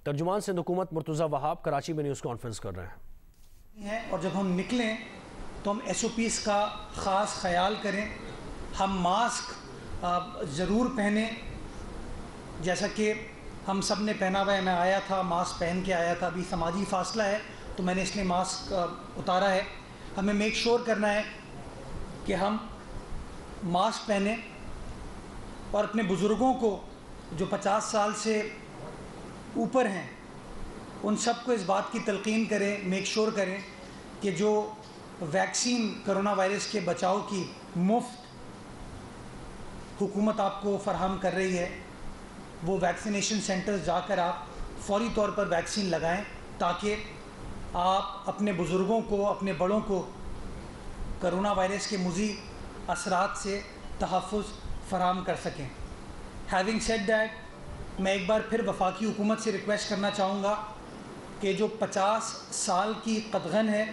ترجمان سندھ حکومت مرتضی وہاب کراچی میں نیوز کانفرنس کر رہے ہیں اور جب ہم نکلیں تو ہم ایس او پیز کا خاص خیال کریں. ہم ماسک ضرور پہنیں جیسا کہ ہم سب نے پہنا ہوا ہے. میں آیا تھا ماسک پہن کے آیا تھا. ابھی سماجی فاصلہ ہے تو میں نے اس لیے ماسک اتارا ہے. ہمیں میک شور کرنا ہے کہ ہم ماسک پہنیں اور اپنے بزرگوں کو جو 50 سال سے اوپر ہیں ان سب کو اس بات کی تلقین کریں, میک شور کریں کہ جو ویکسین کرونا وائرس کے بچاؤ کی مفت حکومت آپ کو فراہم کر رہی ہے وہ ویکسینیشن سینٹرز جا کر آپ فوری طور پر ویکسین لگائیں تاکہ آپ اپنے بزرگوں کو, اپنے بڑوں کو کرونا وائرس کے مضر اثرات سے تحفظ فراہم کر سکیں. ہیونگ سیڈ دیٹ, میں ایک بار پھر وفاقی حکومت سے ریکویسٹ کرنا چاہوں گا کہ جو 50 سال کی قدغن ہے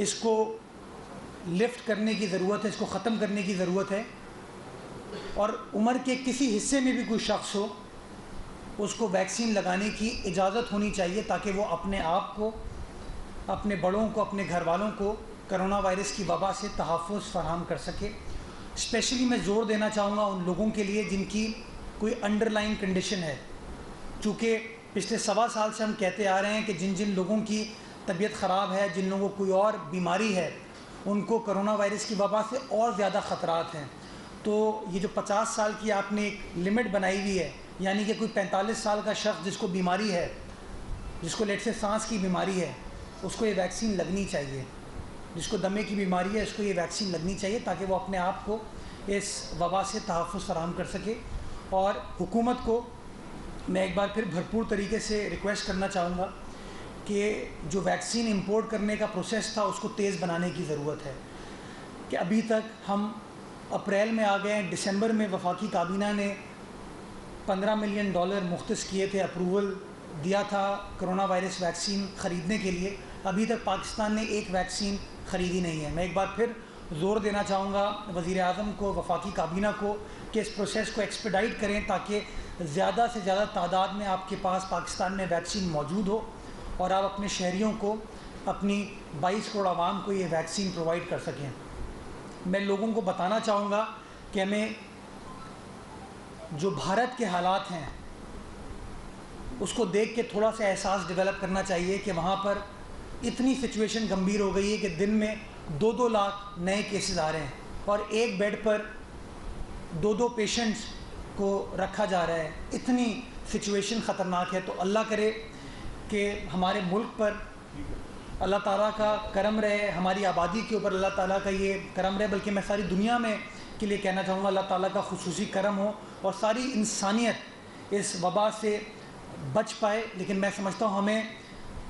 اس کو لفٹ کرنے کی ضرورت ہے, اس کو ختم کرنے کی ضرورت ہے. اور عمر کے کسی حصے میں بھی کوئی شخص ہو اس کو ویکسین لگانے کی اجازت ہونی چاہیے تاکہ وہ اپنے آپ کو, اپنے بڑوں کو, اپنے گھر والوں کو کرونا وائرس کی وبا سے تحفظ فراہم کر سکے. اسپیشلی میں زور دینا چاہوں گا ان لوگوں کے لیے جن کی کوئی انڈر لائن کنڈیشن ہے, چونکہ پچھلے 1.25 سال سے ہم کہتے آ رہے ہیں کہ جن لوگوں کی طبیعت خراب ہے, جن لوگوں کو کوئی اور بیماری ہے, ان کو کرونا وائرس کی وبا سے اور زیادہ خطرات ہیں. تو یہ جو 50 سال کی آپ نے ایک لمٹ بنائی ہوئی ہے, یعنی کہ کوئی 45 سال کا شخص جس کو بیماری ہے, جس کو لیٹ سے سانس کی بیماری ہے, اس کو یہ ویکسین لگنی چاہیے. جس کو دمے کی بیماری ہے اس کو یہ ویکسین لگنی چاہیے تاکہ وہ اپنے آپ کو اس وبا سے تحفظ فراہم کر سکے. اور حکومت کو میں ایک بار پھر بھرپور طریقے سے ریکویسٹ کرنا چاہوں گا کہ جو ویکسین امپورٹ کرنے کا پروسیس تھا اس کو تیز بنانے کی ضرورت ہے. کہ ابھی تک ہم اپریل میں آ گئے ہیں, دسمبر میں وفاقی کابینہ نے $15 ملین مختص کیے تھے, اپروول دیا تھا کرونا وائرس ویکسین خریدنے کے لیے. ابھی تک پاکستان نے ایک ویکسین خریدی نہیں ہے. میں ایک بار پھر زور دینا چاہوں گا وزیر اعظم کو, وفاقی کابینہ کو کہ اس پروسیس کو ایکسپیڈائٹ کریں تاکہ زیادہ سے زیادہ تعداد میں آپ کے پاس پاکستان میں ویکسین موجود ہو اور آپ اپنے شہریوں کو, اپنی 22 کروڑ عوام کو یہ ویکسین پرووائڈ کر سکیں. میں لوگوں کو بتانا چاہوں گا کہ ہمیں جو بھارت کے حالات ہیں اس کو دیکھ کے تھوڑا سا احساس ڈیولپ کرنا چاہیے کہ وہاں پر اتنی سچویشن گمبھیر ہو گئی ہے کہ دن میں 2 لاکھ نئے کیسز آ رہے ہیں اور ایک بیڈ پر 2 پیشنٹس کو رکھا جا رہا ہے. اتنی سچویشن خطرناک ہے. تو اللہ کرے کہ ہمارے ملک پر اللہ تعالیٰ کا کرم رہے, ہماری آبادی کے اوپر اللہ تعالیٰ کا یہ کرم رہے, بلکہ میں ساری دنیا میں کے لیے کہنا چاہوں گا اللہ تعالیٰ کا خصوصی کرم ہو اور ساری انسانیت اس وبا سے بچ پائے. لیکن میں سمجھتا ہوں ہمیں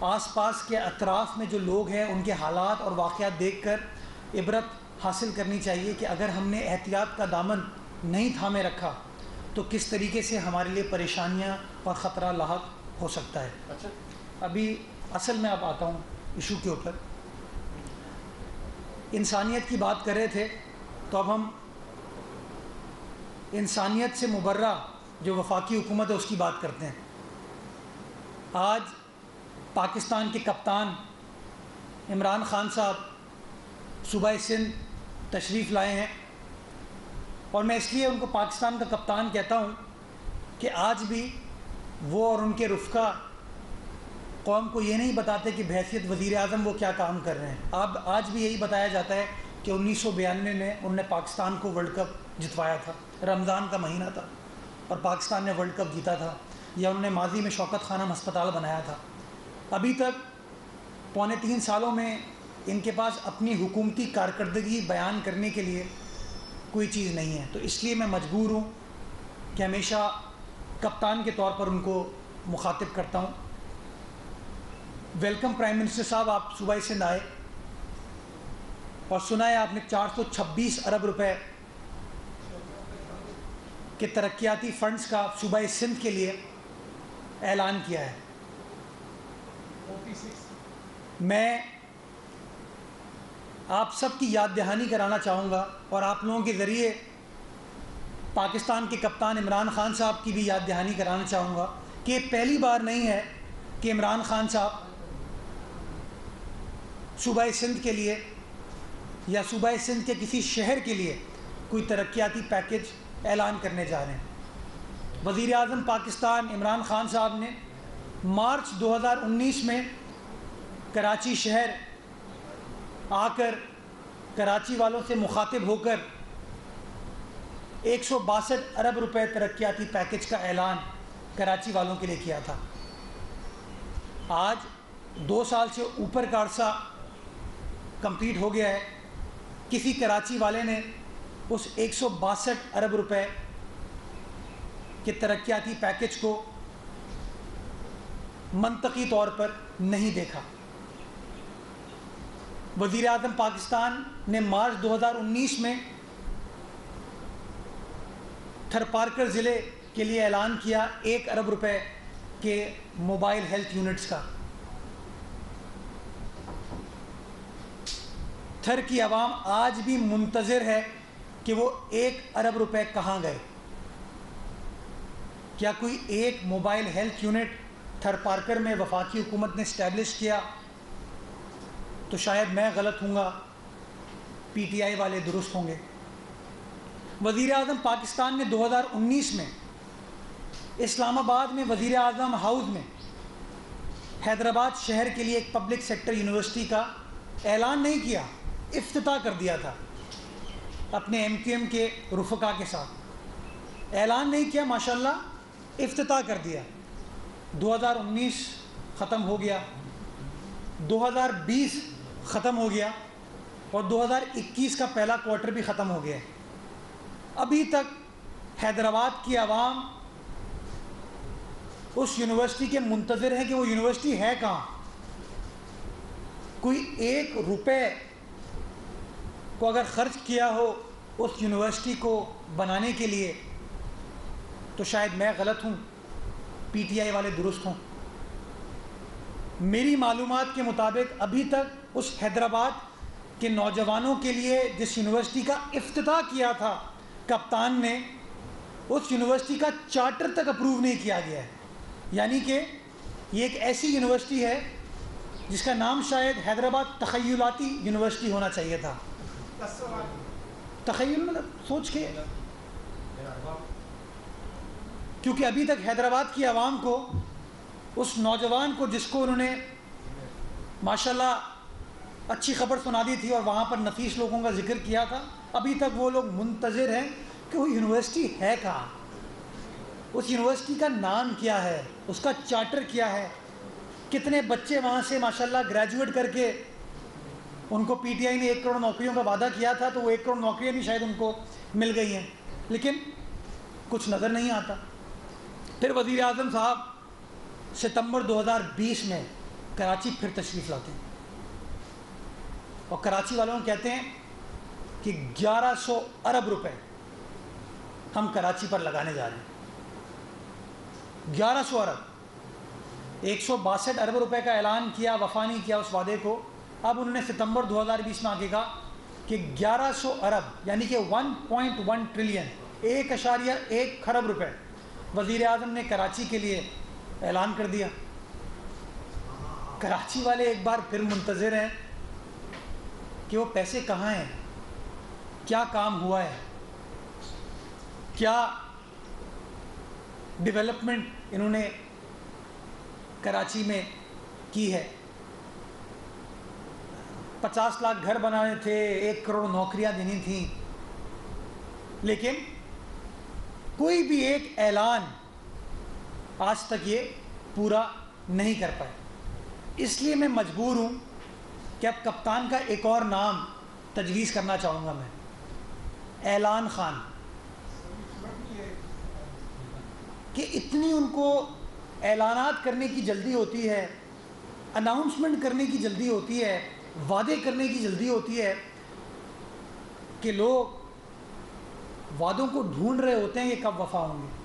آس پاس کے اطراف میں جو لوگ ہیں ان کے حالات اور واقعات دیکھ کر عبرت حاصل کرنی چاہیے کہ اگر ہم نے احتیاط کا دامن نہیں تھامے رکھا تو کس طریقے سے ہمارے لیے پریشانیاں اور خطرہ لاحق ہو سکتا ہے. ابھی اصل میں اب آتا ہوں ایشو کے اوپر. انسانیت کی بات کر رہے تھے تو اب ہم انسانیت سے مبرہ جو وفاقی حکومت ہے اس کی بات کرتے ہیں. آج پاکستان کے کپتان عمران خان صاحب صوبہ سندھ تشریف لائے ہیں اور میں اس لیے ان کو پاکستان کا کپتان کہتا ہوں کہ آج بھی وہ اور ان کے رفقا قوم کو یہ نہیں بتاتے کہ بحیثیت وزیر اعظم وہ کیا کام کر رہے ہیں. اب آج بھی یہی بتایا جاتا ہے کہ 1992 میں انہوں نے پاکستان کو ورلڈ کپ جتوایا تھا, رمضان کا مہینہ تھا اور پاکستان نے ورلڈ کپ جیتا تھا, یا انہوں نے ماضی میں شوکت خانم ہسپتال بنایا تھا. ابھی تک 3.25 سالوں میں ان کے پاس اپنی حکومتی کارکردگی بیان کرنے کے لیے کوئی چیز نہیں ہے. تو اس لیے میں مجبور ہوں کہ ہمیشہ کپتان کے طور پر ان کو مخاطب کرتا ہوں. ویلکم پرائم منسٹر صاحب, آپ صوبہ سندھ آئے اور سنا ہے آپ نے 426 ارب روپے کے ترقیاتی فنڈز کا صوبہ سندھ کے لیے اعلان کیا ہے. میں آپ سب کی یاد دہانی کرانا چاہوں گا اور آپ لوگوں کے ذریعے پاکستان کے کپتان عمران خان صاحب کی بھی یاد دہانی کرانا چاہوں گا کہ پہلی بار نہیں ہے کہ عمران خان صاحب صوبہ سندھ کے لیے یا صوبہ سندھ کے کسی شہر کے لیے کوئی ترقیاتی پیکج اعلان کرنے جا رہے ہیں۔ وزیر اعظم پاکستان عمران خان صاحب نے مارچ 2019 میں کراچی شہر آ کر کراچی والوں سے مخاطب ہو کر 162 ارب روپے ترقیاتی پیکج کا اعلان کراچی والوں کے لیے کیا تھا۔ آج 2 سال سے اوپر کا عرصہ کمپلیٹ ہو گیا ہے، کسی کراچی والے نے اس 162 ارب روپے کے ترقیاتی پیکج کو منطقی طور پر نہیں دیکھا۔ وزیر اعظم پاکستان نے مارچ 2019 میں تھرپارکر ضلع کے لیے اعلان کیا 1 ارب روپے کے موبائل ہیلتھ یونٹس کا۔ تھر کی عوام آج بھی منتظر ہے کہ وہ 1 ارب روپے کہاں گئے۔ کیا کوئی ایک موبائل ہیلتھ یونٹ تھر پارکر میں وفاقی حکومت نے اسٹیبلش کیا؟ تو شاید میں غلط ہوں گا، پی ٹی آئی والے درست ہوں گے۔ وزیر اعظم پاکستان نے 2019 میں اسلام آباد میں وزیر اعظم ہاؤس میں حیدرآباد شہر کے لیے ایک پبلک سیکٹر یونیورسٹی کا اعلان نہیں کیا، افتتاح کر دیا تھا اپنے ایم کیو ایم کے رفقا کے ساتھ۔ اعلان نہیں کیا، ماشاءاللہ افتتاح کر دیا۔ 2019 ختم ہو گیا، 2020 ختم ہو گیا اور 2021 کا پہلا کوارٹر بھی ختم ہو گیا۔ ابھی تک حیدرآباد کی عوام اس یونیورسٹی کے منتظر ہیں کہ وہ یونیورسٹی ہے کہاں۔ کوئی 1 روپے کو اگر خرچ کیا ہو اس یونیورسٹی کو بنانے کے لیے تو شاید میں غلط ہوں، پی ٹی آئی والے درست ہوں۔ میری معلومات کے مطابق ابھی تک اس حیدرآباد کے نوجوانوں کے لیے جس یونیورسٹی کا افتتاح کیا تھا کپتان نے، اس یونیورسٹی کا چارٹر تک اپروو نہیں کیا گیا ہے۔ یعنی کہ یہ ایک ایسی یونیورسٹی ہے جس کا نام شاید حیدرآباد تخیلاتی یونیورسٹی ہونا چاہیے تھا۔ تخیل مطلب سوچ کے، کیونکہ ابھی تک حیدرآباد کی عوام کو، اس نوجوان کو جس کو انہوں نے ماشاءاللہ اچھی خبر سنا دی تھی اور وہاں پر نفیس لوگوں کا ذکر کیا تھا، ابھی تک وہ لوگ منتظر ہیں کہ وہ یونیورسٹی ہے کہاں، اس یونیورسٹی کا نام کیا ہے، اس کا چارٹر کیا ہے، کتنے بچے وہاں سے ماشاءاللہ گریجویٹ کر کے، ان کو پی ٹی آئی نے 1 کروڑ نوکریوں کا وعدہ کیا تھا تو وہ 1 کروڑ نوکریاں بھی شاید ان کو مل گئی ہیں، لیکن کچھ نظر نہیں آتا۔ پھر وزیر اعظم صاحب ستمبر 2020 میں کراچی پھر تشریف لاتے ہیں اور کراچی والوں کو کہتے ہیں کہ 1100 ارب روپے ہم کراچی پر لگانے جا رہے ہیں۔ 1100 ارب، 162 ارب روپے کا اعلان کیا، وفا نہیں کیا اس وعدے کو۔ اب انہوں نے ستمبر 2020 میں آگے کہا کہ 1100 ارب یعنی کہ 1.1 ٹریلین، 1.1 خرب روپے وزیر اعظم نے کراچی کے لیے اعلان کر دیا۔ کراچی والے ایک بار پھر منتظر ہیں کہ وہ پیسے کہاں ہیں، کیا کام ہوا ہے، کیا ڈیولپمنٹ انہوں نے کراچی میں کی ہے۔ 50 لاکھ گھر بنانے تھے، 1 کروڑ نوکریاں دینی تھیں، لیکن کوئی بھی ایک اعلان آج تک یہ پورا نہیں کر پائے۔ اس لیے میں مجبور ہوں کہ اب کپتان کا ایک اور نام تجویز کرنا چاہوں گا میں، اعلان خان، کہ اتنی ان کو اعلانات کرنے کی جلدی ہوتی ہے، اناؤنسمنٹ کرنے کی جلدی ہوتی ہے، وعدے کرنے کی جلدی ہوتی ہے کہ لوگ وعدوں کو ڈھونڈ رہے ہوتے ہیں کہ کب وفا ہوں گے۔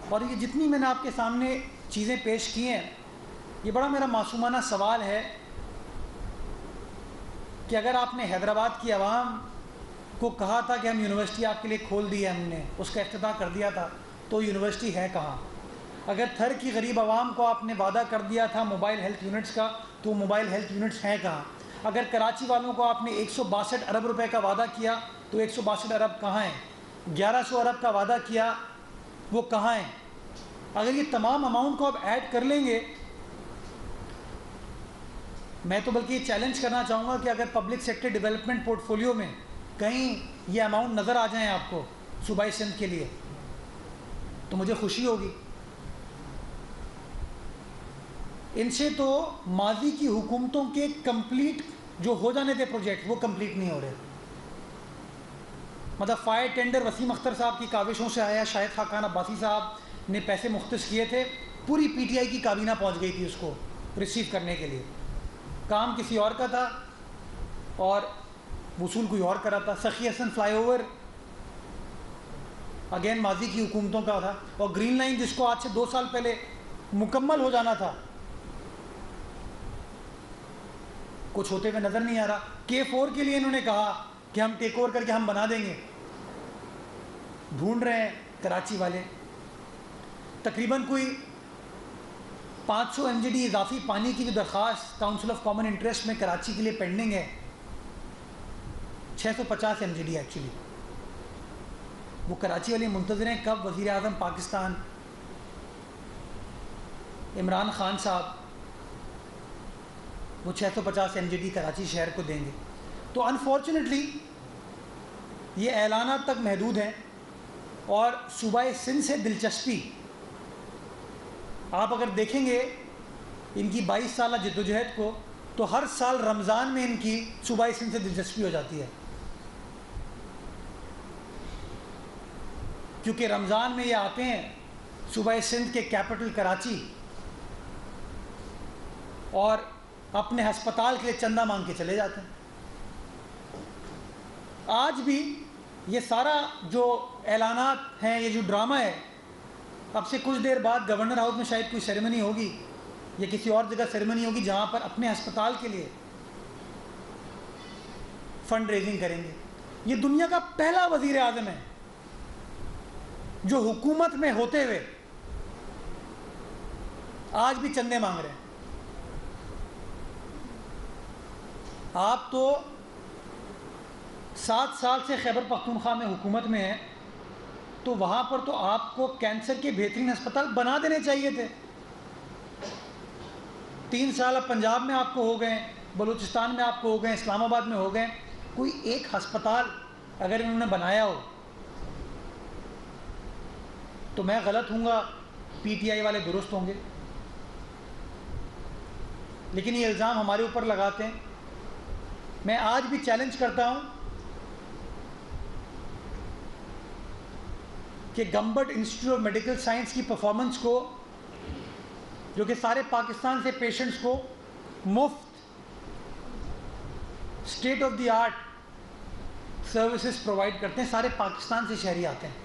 اور یہ جتنی میں نے آپ کے سامنے چیزیں پیش کی ہیں، یہ بڑا میرا معصومانہ سوال ہے کہ اگر آپ نے حیدرآباد کی عوام کو کہا تھا کہ ہم یونیورسٹی آپ کے لیے کھول دی ہے، ہم نے اس کا افتتاح کر دیا تھا، تو یونیورسٹی ہے کہاں؟ اگر تھر کی غریب عوام کو آپ نے وعدہ کر دیا تھا موبائل ہیلتھ یونٹس کا، تو موبائل ہیلتھ یونٹس ہیں کہاں؟ اگر کراچی والوں کو آپ نے 162 ارب روپے کا وعدہ کیا تو 162 ارب کہاں ہیں؟ 1100 ارب کا وعدہ کیا، وہ کہاں ہیں؟ اگر یہ تمام اماؤنٹ کو آپ ایڈ کر لیں گے، میں تو بلکہ یہ چیلنج کرنا چاہوں گا کہ اگر public sector development port folio میں کہیں یہ اماؤنٹ نظر آ جائیں آپ کو صوبائی سندھ کے لیے تو مجھے خوشی ہوگی۔ ان سے تو ماضی کی حکومتوں کے کمپلیٹ جو ہو جانے تھے پروجیکٹ وہ کمپلیٹ نہیں ہو رہے۔ مطلب فائر ٹینڈر وسیم اختر صاحب کی کاوشوں سے آیا، شاہد خاقان عباسی صاحب نے پیسے مختص کیے تھے، پوری پی ٹی آئی کی کابینہ پہنچ گئی تھی اس کو ریسیو کرنے کے لیے، کام کسی اور کا تھا اور وصول کوئی اور کرا تھا۔ سخی حسن فلائی اوور اگین ماضی کی حکومتوں کا تھا، اور گرین لائن جس کو آج سے 2 سال پہلے مکمل ہو جانا تھا کچھ ہوتے ہوئے نظر نہیں آ رہا۔ K4 کے لیے انہوں نے کہا کہ ہم ٹیک اوور کر کے ہم بنا دیں گے، ڈھونڈ رہے ہیں کراچی والے۔ تقریباً کوئی 500 MGD اضافی پانی کی جو درخواست کاؤنسل آف کامن انٹرسٹ میں کراچی کے لیے پینڈنگ ہے، 650 MGD ایکچولی، وہ کراچی والے منتظر ہیں کب وزیر اعظم پاکستان عمران خان صاحب وہ 650 MGD کراچی شہر کو دیں گے۔ تو انفارچونیٹلی یہ اعلانات تک محدود ہیں، اور صوبہ سندھ سے دلچسپی آپ اگر دیکھیں گے ان کی 22 سالہ جدوجہد کو، تو ہر سال رمضان میں ان کی صوبہ سندھ سے دلچسپی ہو جاتی ہے، کیونکہ رمضان میں یہ آتے ہیں صوبہ سندھ کے کیپٹل کراچی اور اپنے ہسپتال کے لیے چندہ مانگ کے چلے جاتے ہیں۔ آج بھی یہ سارا جو اعلانات ہیں، یہ جو ڈرامہ ہے، اب سے کچھ دیر بعد گورنر ہاؤس میں شاید کوئی سیریمنی ہوگی یا کسی اور جگہ سیریمنی ہوگی جہاں پر اپنے ہسپتال کے لیے فنڈ ریزنگ کریں گے۔ یہ دنیا کا پہلا وزیر اعظم ہے جو حکومت میں ہوتے ہوئے آج بھی چندے مانگ رہے ہیں۔ آپ تو 7 سال سے خیبر پختونخوا میں حکومت میں ہیں، تو وہاں پر تو آپ کو کینسر کے بہترین ہسپتال بنا دینے چاہیے تھے۔ 3 سال اب پنجاب میں آپ کو ہو گئے، بلوچستان میں آپ کو ہو گئے، اسلام آباد میں ہو گئے، کوئی ایک ہسپتال اگر انہوں نے بنایا ہو تو میں غلط ہوں گا، پی ٹی آئی والے درست ہوں گے، لیکن یہ الزام ہمارے اوپر لگاتے ہیں۔ میں آج بھی چیلنج کرتا ہوں کہ Gambat institute of medical science کی پرفارمنس کو، جو کہ سارے پاکستان سے پیشنٹس کو مفت state of the art services provide کرتے ہیں، سارے پاکستان سے شہری آتے ہیں،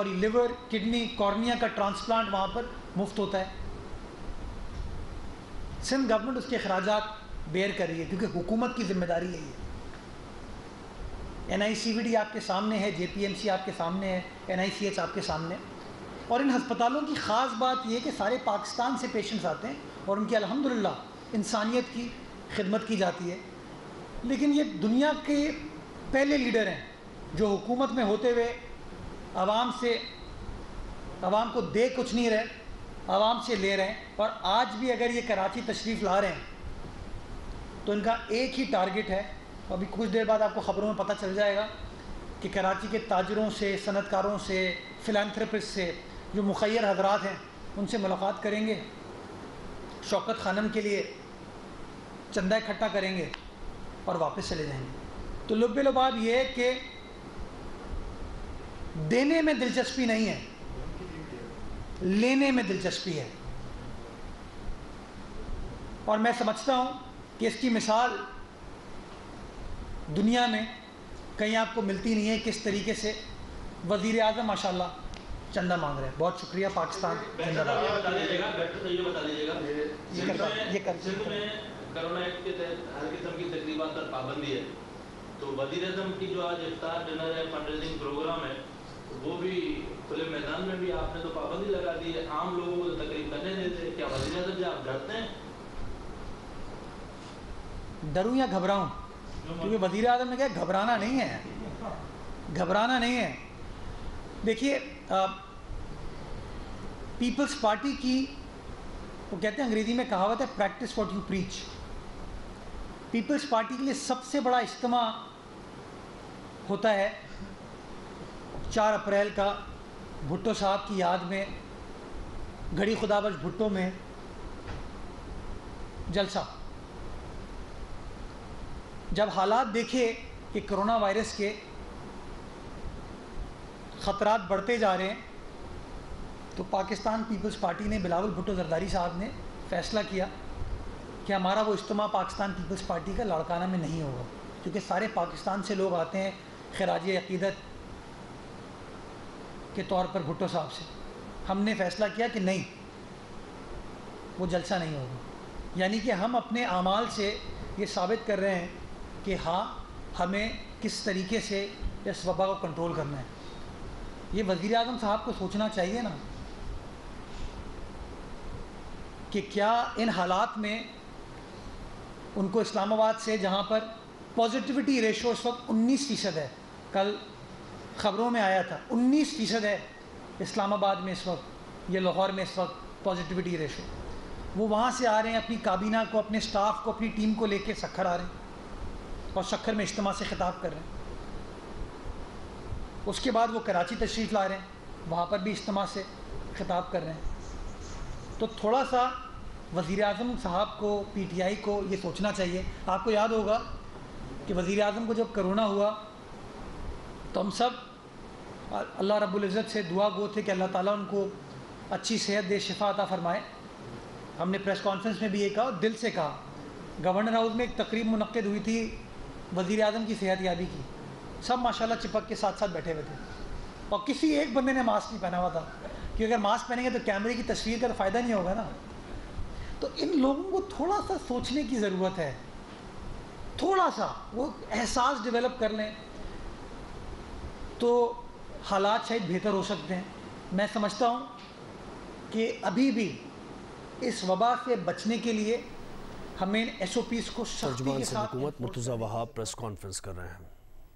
لیور، کڈنی، کارنیا کا ٹرانسپلانٹ وہاں پر مفت ہوتا ہے۔ سندھ گورنمنٹ اس کے اخراجات بیئر کر رہی ہے کیونکہ حکومت کی ذمہ داری ہے یہ۔ NICVD آپ کے سامنے ہے، JPMC آپ کے سامنے ہے، NICH آپ کے سامنے ہے، اور ان ہسپتالوں کی خاص بات یہ ہے کہ سارے پاکستان سے پیشنٹس آتے ہیں اور ان کی الحمدللہ انسانیت کی خدمت کی جاتی ہے۔ لیکن یہ دنیا کے پہلے لیڈر ہیں جو حکومت میں ہوتے ہوئے عوام کو دے کچھ نہیں رہے، عوام سے لے رہے ہیں۔ اور آج بھی اگر یہ کراچی تشریف لا رہے ہیں تو ان کا ایک ہی ٹارگٹ ہے، ابھی کچھ دیر بعد آپ کو خبروں میں پتہ چل جائے گا کہ کراچی کے تاجروں سے، صنعت کاروں سے، فلانتھرپسٹ سے، جو مخیر حضرات ہیں ان سے ملاقات کریں گے، شوکت خانم کے لیے چندہ اکٹھا کریں گے اور واپس چلے جائیں گے۔ تو لب لباب یہ ہے کہ دینے میں دلچسپی نہیں ہے، لینے میں دلچسپی ہے، اور میں سمجھتا ہوں کہ اس کی مثال دنیا میں کہیں آپ کو ملتی نہیں ہے، کس طریقے سے وزیر اعظم ماشاءاللہ چندہ مانگ رہے ہیں۔ بہت شکریہ، پاکستان زندہ باد۔ سندھ میں کرونا ایکٹ کے تحت ہر قسم کی تقریبات پر پابندی ہے، تو وزیر اعظم کی جو آج افطار ڈنر ہے، فنڈ ریزنگ پروگرام ہے، وہ بھی کھلے میدان میں بھی آپ نے تو پابندی لگا دی ہے، عام لوگوں کو تقریب کرنے دیتے، کیا وزیر اعظم آپ ڈرتے ہیں؟ ڈروں یا گھبراؤں؟ کیونکہ وزیر اعظم نے کہا گھبرانا نہیں ہے، گھبرانا نہیں ہے. دیکھیے پیپلز پارٹی کی وہ کہتے ہیں انگریزی میں کہاوت ہے practice what you preach. Peoples Party کے لیے سب سے بڑا اجتماع ہوتا ہے 4 اپریل کا بھٹو صاحب کی یاد میں گھڑی خدا بخش بھٹو میں جلسہ. جب حالات دیکھے کہ کرونا وائرس کے خطرات بڑھتے جا رہے ہیں تو پاکستان پیپلز پارٹی نے بلاول بھٹو زرداری صاحب نے فیصلہ کیا کہ ہمارا وہ اجتماع پاکستان پیپلز پارٹی کا لاڑکانہ میں نہیں ہوگا، کیونکہ سارے پاکستان سے لوگ آتے ہیں خراج عقیدت کے طور پر بھٹو صاحب سے. ہم نے فیصلہ کیا کہ نہیں، وہ جلسہ نہیں ہوگا. یعنی کہ ہم اپنے اعمال سے یہ ثابت کر رہے ہیں کہ ہاں ہمیں کس طریقے سے اس وبا کو کنٹرول کرنا ہے. یہ وزیر اعظم صاحب کو سوچنا چاہیے نا کہ کیا ان حالات میں ان کو اسلام آباد سے، جہاں پر پازیٹیوٹی ریشو اس وقت 19% ہے، کل خبروں میں آیا تھا 19% ہے اسلام آباد میں اس وقت یا لاہور میں اس وقت پازیٹیوٹی ریشو، وہ وہاں سے آ رہے ہیں، اپنی کابینہ کو، اپنے سٹاف کو، اپنی ٹیم کو لے کے سکھر آ رہے ہیں اور سکھر میں اجتماع سے خطاب کر رہے ہیں. اس کے بعد وہ کراچی تشریف لا رہے ہیں، وہاں پر بھی اجتماع سے خطاب کر رہے ہیں. تو تھوڑا سا وزیر اعظم صاحب کو، پی ٹی آئی کو یہ سوچنا چاہیے. آپ کو یاد ہوگا کہ وزیر اعظم کو جب کرونا ہوا تو ہم سب اللہ رب العزت سے دعا گو تھے کہ اللہ تعالیٰ ان کو اچھی صحت دے، شفا عطا فرمائے. ہم نے پریس کانفرنس میں بھی یہ کہا، دل سے کہا. گورنر ہاؤس میں ایک تقریب منعقد ہوئی تھی وزیر اعظم کی صحت یابی کی، سب ماشاءاللہ چپک کے ساتھ ساتھ بیٹھے ہوئے تھے اور کسی ایک بندے نے ماسک نہیں پہنا ہوا تھا، کہ اگر ماسک پہنیں گے تو کیمرے کی تصویر کا تو فائدہ نہیں ہوگا نا. تو ان لوگوں کو تھوڑا سا سوچنے کی ضرورت ہے، تھوڑا سا وہ احساس ڈیولپ کر لیں تو حالات شاید بہتر ہو سکتے ہیں. میں سمجھتا ہوں کہ ابھی بھی اس وبا سے بچنے کے لیے ہمیں ایس او پیز کو سختی کے ساتھ. حکومت مرتضی وہاب پریس کانفرنس کر رہے ہیں.